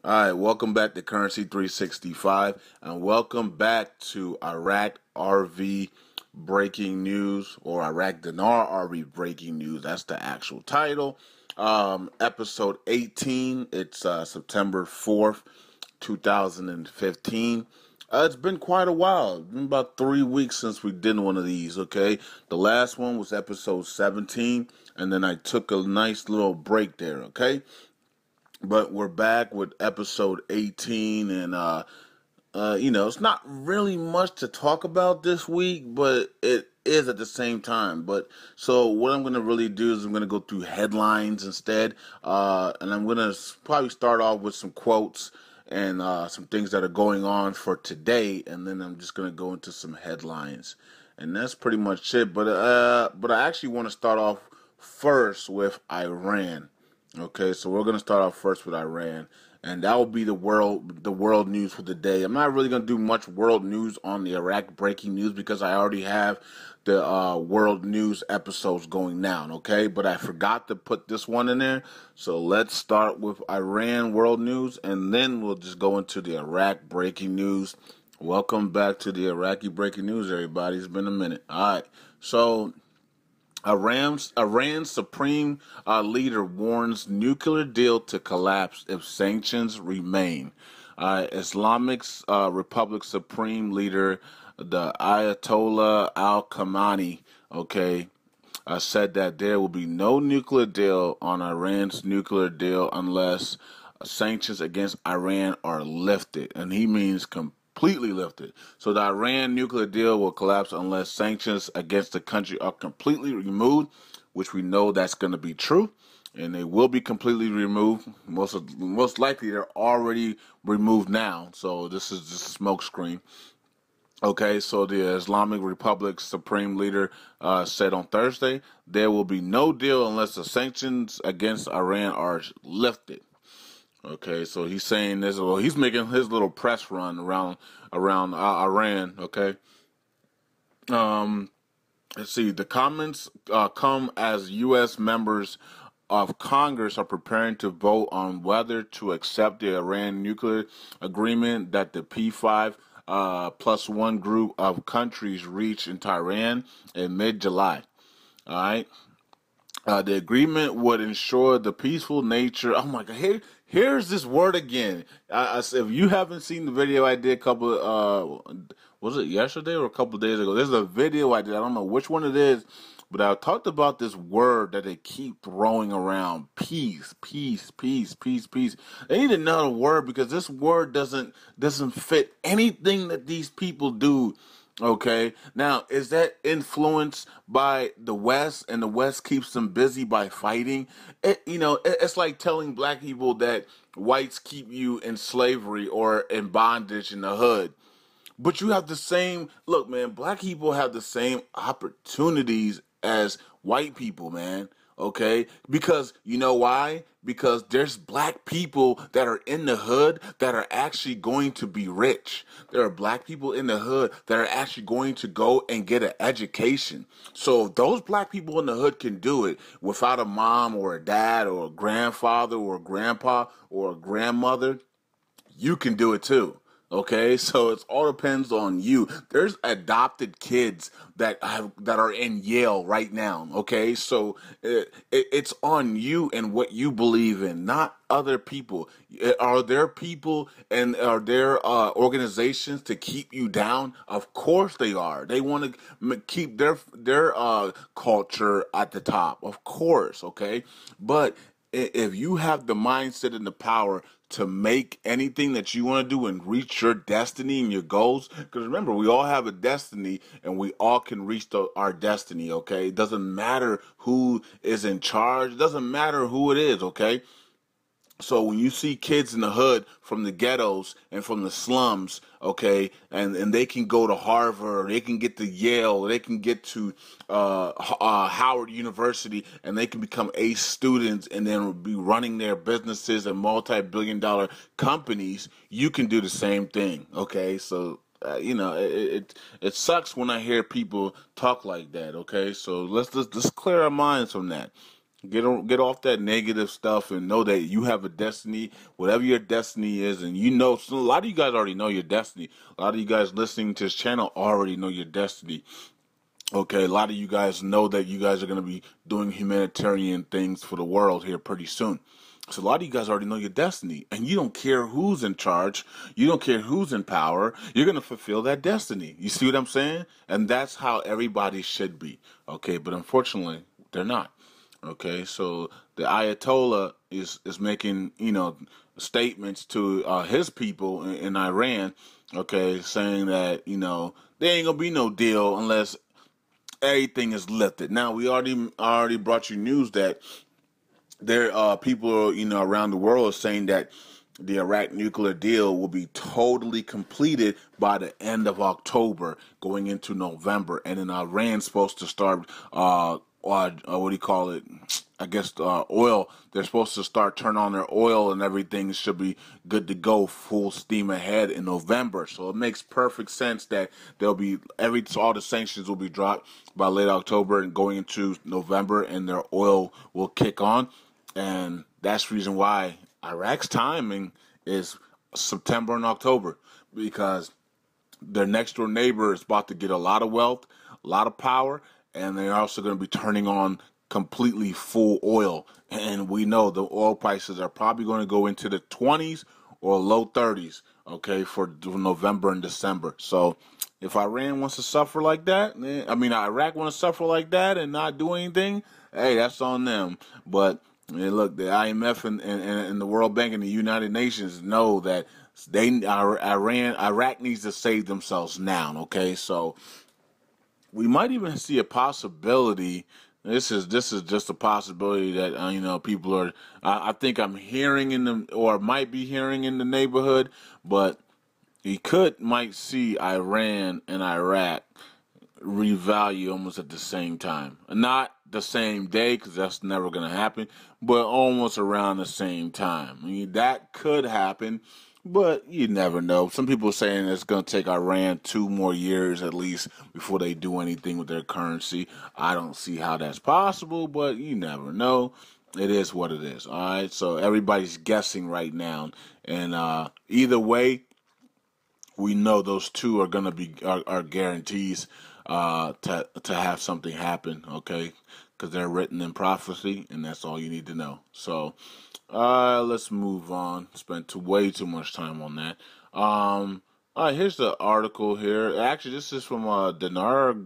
All right, welcome back to Currency 365, and welcome back to Iraq RV Breaking News, or Iraq Dinar RV Breaking News. That's the actual title. Episode 18. It's September 4th, 2015. It's been quite a while. It's been about 3 weeks since we did one of these, okay? The last one was episode 17, and then I took a nice little break there, okay? But we're back with episode 18, and it's not really much to talk about this week, but it is at the same time. But so what I'm gonna really do is I'm gonna go through headlines instead, and I'm gonna probably start off with some quotes and some things that are going on for today, and then I'm just gonna go into some headlines, and that's pretty much it. But I actually want to start off first with Iran. Okay, so we're gonna start off first with Iran, and that will be the world news for the day. I'm not really gonna do much world news on the Iraq breaking news because I already have the world news episodes going down. Okay, but I forgot to put this one in there, so let's start with Iran world news, and then we'll just go into the Iraq breaking news. Welcome back to the Iraqi breaking news, everybody. It's been a minute. All right, so Iran's supreme leader warns nuclear deal to collapse if sanctions remain. Islamic Republic supreme leader, the Ayatollah Al-Khamenei, said that there will be no nuclear deal on Iran's nuclear deal unless sanctions against Iran are lifted, and he means completely lifted. So the Iran nuclear deal will collapse unless sanctions against the country are completely removed, which we know that's going to be true, and they will be completely removed. Most likely they're already removed now. So this is just a smoke screen. Okay, so the Islamic Republic Supreme Leader said on Thursday there will be no deal unless the sanctions against Iran are lifted. Okay, so he's saying this. Well, he's making his little press run around Iran. Okay. Let's see. The comments come as U.S. members of Congress are preparing to vote on whether to accept the Iran nuclear agreement that the P5 plus one group of countries reached in Tehran in mid-July. All right. The agreement would ensure the peaceful nature. Oh my God! Here's this word again. If you haven't seen the video I did a couple, was it yesterday or a couple of days ago? There's a video I did. I don't know which one it is, but I talked about this word that they keep throwing around: peace, peace, peace, peace, peace. They need another word because this word doesn't fit anything that these people do. Okay, now is that influenced by the West, and the West keeps them busy by fighting? It's like telling black people that whites keep you in slavery or in bondage in the hood. But you have the same look, man. Black people have the same opportunities as white people, man. Okay? Because you know why? Because there's black people that are in the hood that are actually going to be rich. There are black people in the hood that are actually going to go and get an education. So if those black people in the hood can do it without a mom or a dad or a grandfather or a grandpa or a grandmother, you can do it too. Okay, so it all depends on you. There's adopted kids that are in Yale right now. Okay, so it's on you and what you believe in, not other people. Are there people and are there organizations to keep you down? Of course they are. They want to keep their culture at the top. Of course, okay, but if you have the mindset and the power to make anything that you want to do and reach your destiny and your goals, because remember, we all have a destiny and we all can reach our destiny, okay? It doesn't matter who is in charge. It doesn't matter who it is, okay? So when you see kids in the hood from the ghettos and from the slums, okay, and they can go to Harvard, they can get to Yale, they can get to Howard University, and they can become ace students and then be running their businesses and multi-billion-dollar companies, you can do the same thing, okay? So it sucks when I hear people talk like that. Okay, so let's clear our minds from that. Get off that negative stuff and know that you have a destiny, whatever your destiny is, and you know. So a lot of you guys already know your destiny. A lot of you guys listening to this channel already know your destiny. Okay, a lot of you guys know that you guys are going to be doing humanitarian things for the world here pretty soon. So a lot of you guys already know your destiny, and you don't care who's in charge. You don't care who's in power. You're going to fulfill that destiny. You see what I'm saying? And that's how everybody should be. Okay, but unfortunately, they're not. Okay, so the Ayatollah is making, statements to his people in Iran. Okay, saying that there ain't gonna be no deal unless everything is lifted. Now we already brought you news that there people around the world are saying that the Iraq nuclear deal will be totally completed by the end of October, going into November, and then Iran's supposed to start what do you call it? I guess oil. They're supposed to start turn on their oil, and everything should be good to go, full steam ahead in November. So it makes perfect sense that there'll be all the sanctions will be dropped by late October and going into November, and their oil will kick on. And that's the reason why Iraq's timing is September and October, because their next door neighbor is about to get a lot of wealth, a lot of power, and they're also going to be turning on completely full oil. And we know the oil prices are probably going to go into the 20s or low 30s, okay, for November and December. So if Iran wants to suffer like that, Iraq wants to suffer like that and not do anything, hey, that's on them. But look, the IMF and the World Bank and the United Nations know that Iraq needs to save themselves now. Okay, so we might even see a possibility. This is just a possibility that people are. I think I'm hearing or might be hearing in the neighborhood, but you might see Iran and Iraq revalue almost at the same time. Not the same day, because that's never going to happen, but almost around the same time. That could happen, but you never know. Some people are saying it's going to take Iran 2 more years at least before they do anything with their currency. I don't see how that's possible, but you never know. It is what it is. All right, so everybody's guessing right now, and either way, we know those two are gonna be are guarantees to have something happen, okay? Because they're written in prophecy, and that's all you need to know. So, let's move on. Spent way too much time on that. All right, here's the article here. Actually, this is from Dinar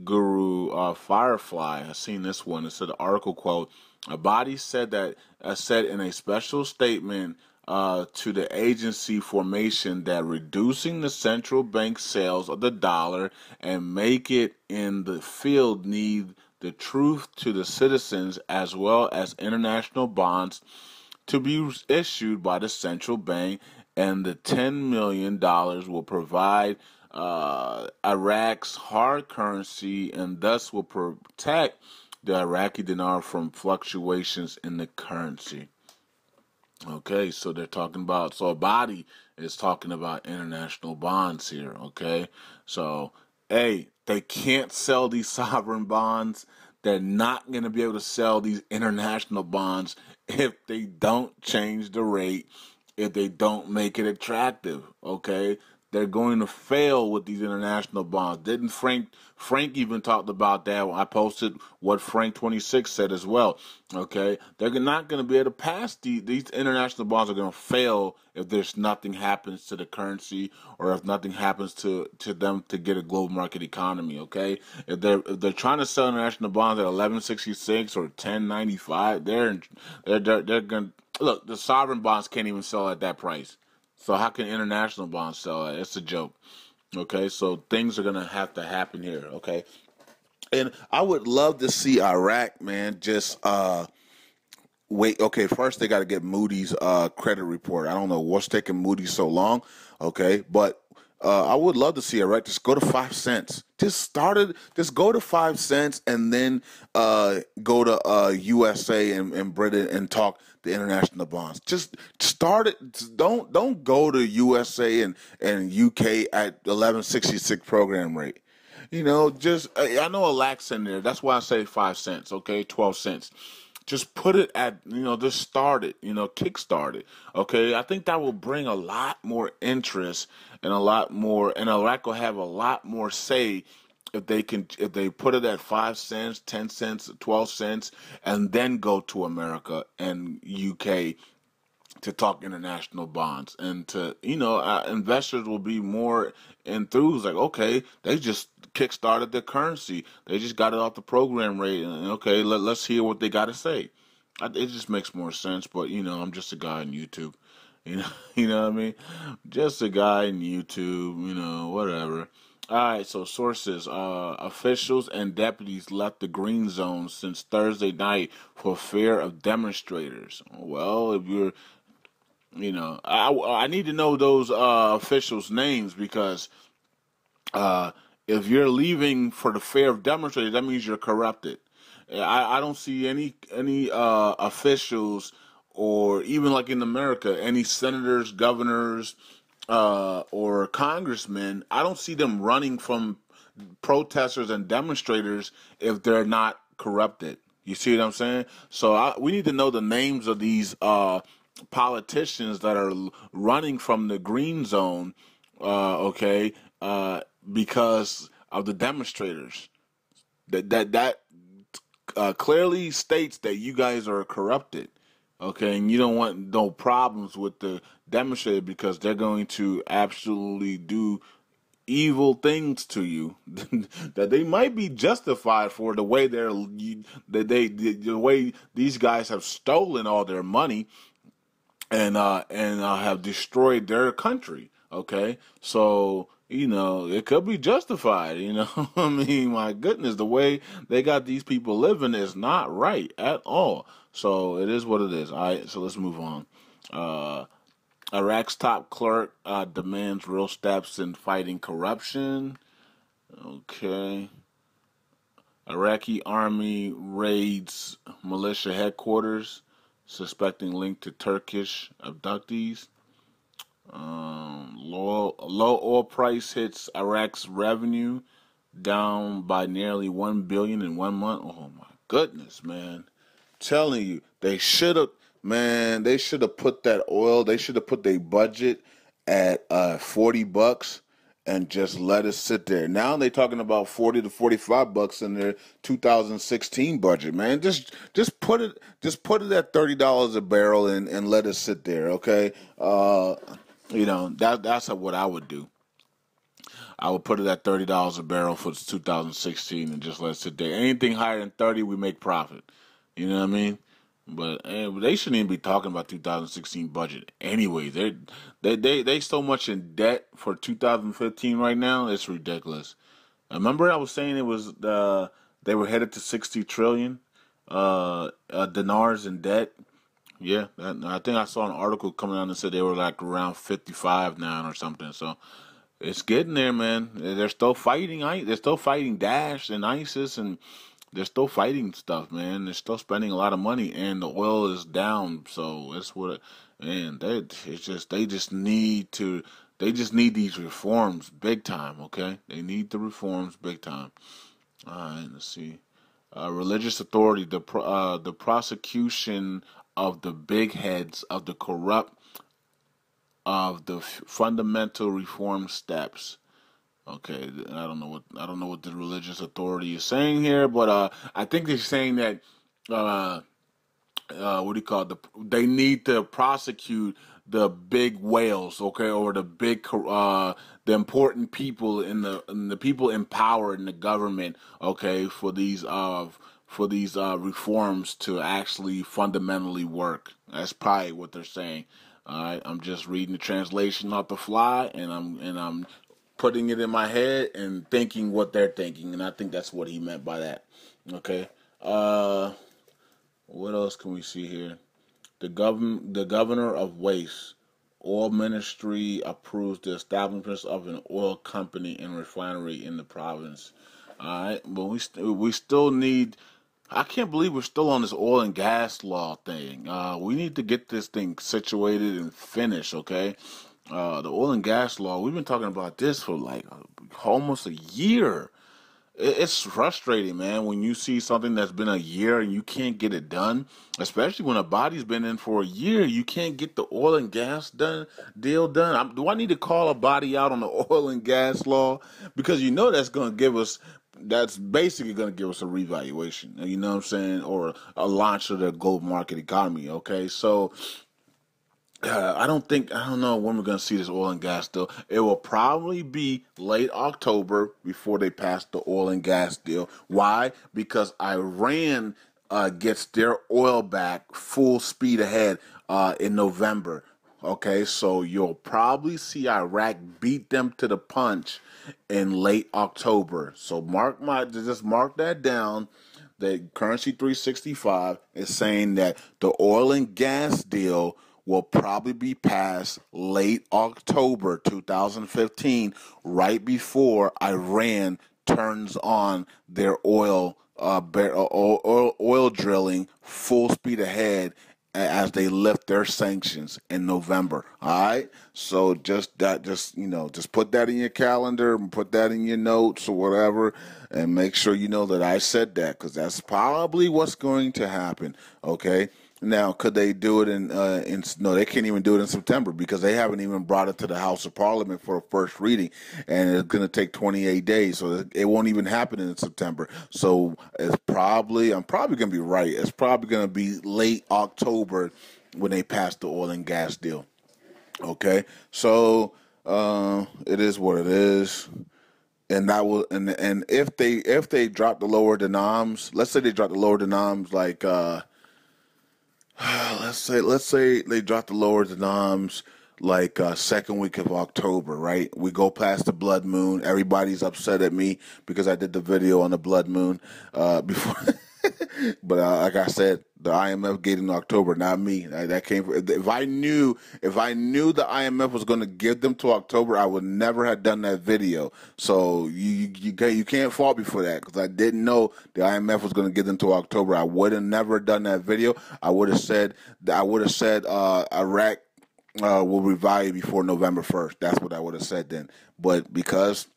Guru Firefly. I seen this one. It said the article quote: "A body said said in a special statement to the agency formation that reducing the central bank sales of the dollar and make it in the field need the truth to the citizens as well as international bonds to be issued by the central bank, and the $10 million will provide Iraq's hard currency and thus will protect the Iraqi dinar from fluctuations in the currency." Okay, so they're talking about, so a body is talking about international bonds here, okay? So, hey, they can't sell these sovereign bonds. They're not going to be able to sell these international bonds if they don't change the rate, if they don't make it attractive, okay? They're going to fail with these international bonds. Didn't Frank even talked about that when I posted what Frank 26 said as well. Okay, they're not going to be able to pass these international bonds are going to fail if there's nothing happens to the currency, or if nothing happens to them to get a global market economy. Okay, if they're trying to sell international bonds at 1166 or 1095, they're going to look. The sovereign bonds can't even sell at that price. So how can international bonds sell that? It's a joke. Okay, so things are gonna have to happen here. Okay, and I would love to see Iraq, man, just wait. Okay, first they got to get Moody's credit report. I don't know what's taking Moody's so long. Okay, but I would love to see Iraq just go to 5 cents. Just go to 5 cents, and then go to USA and Britain and talk the international bonds. Just start it. Don't go to USA and UK at 1166 program rate. Just I know a lax in there. That's why I say 5 cents. Okay, 12 cents. just put it at, just start it, kickstart it. Okay, I think that will bring a lot more interest and a lot more, and Iraq will have a lot more say if they put it at 5 cents, 10 cents, 12 cents, and then go to America and UK to talk international bonds, and to investors will be more enthused, like, okay, they just kickstarted the currency, they just got it off the program rate, and okay, let's hear what they got to say. It just makes more sense. But I'm just a guy on YouTube, you know. You know what I mean, just a guy on YouTube, whatever. All right, so sources: officials and deputies left the green zone since Thursday night for fear of demonstrators. Well, if you're I need to know those officials' names, because uh, if you're leaving for the fear of demonstrators, that means you're corrupted. I don't see any officials, or even like in America, any senators, governors, or congressmen. I don't see them running from protesters and demonstrators if they're not corrupted. You see what I'm saying? So we need to know the names of these politicians that are running from the green zone, okay, because of the demonstrators. That clearly states that you guys are corrupted, okay, and you don't want no problems with the demonstrator, because they're going to absolutely do evil things to you that they might be justified for, the way the way these guys have stolen all their money and have destroyed their country. Okay, so it could be justified. I mean, my goodness, the way they got these people living is not right at all. So it is what it is. All right, so let's move on. Uh, Iraq's top clerk demands real steps in fighting corruption. Okay. Iraqi army raids militia headquarters, suspecting link to Turkish abductees. Low oil price hits Iraq's revenue, down by nearly $1 billion in 1 month. Oh my goodness, man! Telling you, they should have, man. They should have put that oil. They should have put their budget at $40 and just let it sit there. Now they talking about $40 to $45 in their 2016 budget. Man, just put it at $30 a barrel and let it sit there. Okay, that's what I would do. I would put it at $30 a barrel for 2016 and just let it sit there. Anything higher than 30, we make profit. You know what I mean? But they shouldn't even be talking about 2016 budget anyway. They so much in debt for 2015 right now. It's ridiculous. Remember, I was saying it was they were headed to 60 trillion dinars in debt. Yeah, I think I saw an article coming out and said they were like around 55 now or something. So it's getting there, man. They're still fighting. They're still fighting Daesh and ISIS, and they're still fighting stuff, man. They're still spending a lot of money, and the oil is down. So it's what, man. They just need to. They just need these reforms big time. Okay, they need the reforms big time. All right, let's see. Religious authority, the prosecution of the big heads of the corrupt of the fundamental reform steps. Okay, I don't know what the religious authority is saying here, but I think they're saying that what do you call it? They need to prosecute the big whales, okay, or the important people in the people in power in the government, okay, for these reforms to actually fundamentally work. That's probably what they're saying. All right, I'm just reading the translation off the fly, and I'm putting it in my head and thinking what they're thinking, and I think that's what he meant by that. Okay. What else can we see here? The governor of Waste Oil Ministry approves the establishment of an oil company and refinery in the province. All right, but we still need. I can't believe we're still on this oil and gas law thing. We need to get this thing situated and finished. Okay, the oil and gas law. We've been talking about this for like almost a year. it's frustrating, man, when you see something that's been a year and you can't get it done, especially when a body's been in for a year, you can't get the oil and gas deal done. Do I need to call a body out on the oil and gas law? Because you know that's basically going to give us a revaluation, you know what I'm saying, or a launch of the global market economy. Okay, so I don't know when we're going to see this oil and gas deal. It will probably be late October before they pass the oil and gas deal. Why? Because Iran gets their oil back full speed ahead in November. Okay, so you'll probably see Iraq beat them to the punch in late October. So just mark that down. The currency 365 is saying that the oil and gas deal will probably be passed late October 2015, right before Iran turns on their oil drilling full speed ahead as they lift their sanctions in November. All right, so just put that in your calendar and put that in your notes or whatever, and make sure you know that I said that, because that's probably what's going to happen. Okay. Now, could they do it no, they can't even do it in September, because they haven't even brought it to the House of Parliament for a first reading, and it's going to take 28 days, so it won't even happen in September. So I'm probably going to be right. It's probably going to be late October when they pass the oil and gas deal. Okay, so it is what it is. And that will, and if they drop the lower denoms, let's say they drop the lower denoms like let's say they drop the lower denoms like second week of October, right? We go past the blood moon. Everybody's upset at me because I did the video on the blood moon before. But like I said, the IMF gave in October, not me. That came from, if I knew the IMF was going to give them to October, I would never have done that video. So you can't fault me for that, because I didn't know the IMF was going to give them to October. I would have never done that video. I would have said Iraq will revive before November 1st. That's what I would have said then. But because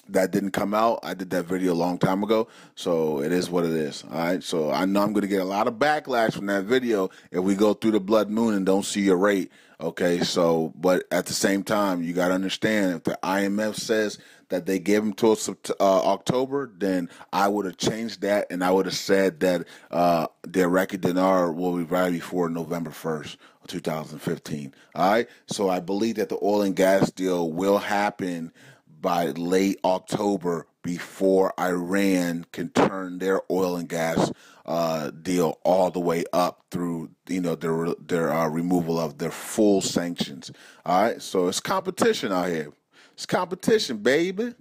that didn't come out, I did that video a long time ago, so it is what it is. All right, so I know I'm going to get a lot of backlash from that video if we go through the blood moon and don't see a rate. Okay, so but at the same time, you got to understand, if the IMF says that they gave them to us October, then I would have changed that, and I would have said that the Iraqi dinar will revive before November 1st, 2015. All right, so I believe that the oil and gas deal will happen by late October, before Iran can turn their oil and gas deal all the way up through their removal of their full sanctions. All right, so it's competition out here. It's competition, baby.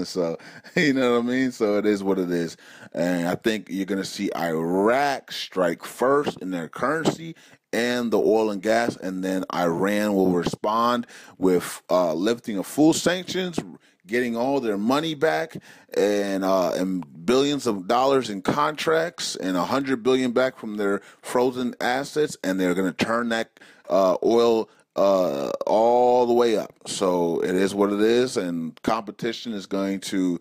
So, you know what I mean? So it is what it is. And I think you're going to see Iraq strike first in their currency and the oil and gas, and then Iran will respond with lifting of full sanctions, getting all their money back, and billions of dollars in contracts, and $100 billion back from their frozen assets, and they're going to turn that oil all the way up. So it is what it is, and competition is going to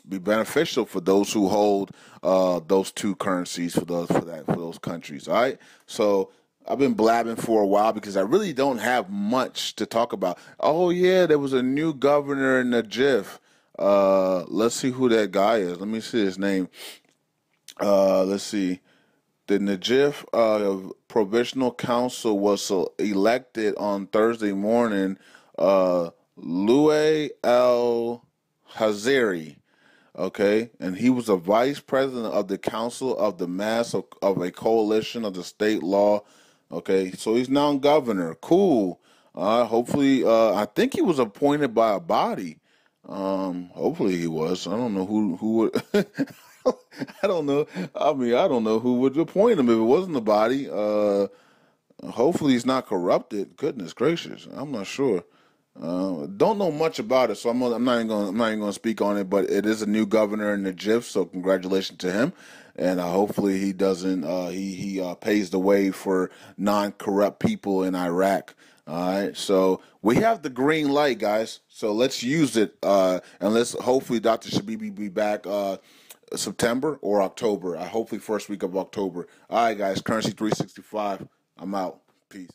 be beneficial for those who hold those two currencies, for those countries. All right, so I've been blabbing for a while because I really don't have much to talk about. Oh yeah, there was a new governor in Najaf. Let's see who that guy is. Let me see his name. Let's see. The Najaf Provisional Council was elected on Thursday morning. Louis El Hazari. Okay, and he was a vice president of the Council of the Mass of a coalition of the state law. Okay, so he's now governor. Cool. Hopefully, I think he was appointed by a body. Hopefully he was. I don't know who would. I don't know. I mean, I don't know who would appoint him if it wasn't the body. Hopefully he's not corrupted. Goodness gracious, I'm not sure. Don't know much about it, so I'm not even gonna speak on it. But it is a new governor in the GIF, so congratulations to him, and hopefully he doesn't he pays the way for non-corrupt people in Iraq. All right, so we have the green light, guys. So let's use it, and let's hopefully Dr. Shabibi be back September or October. Hopefully first week of October. All right, guys. Currency 365. I'm out. Peace.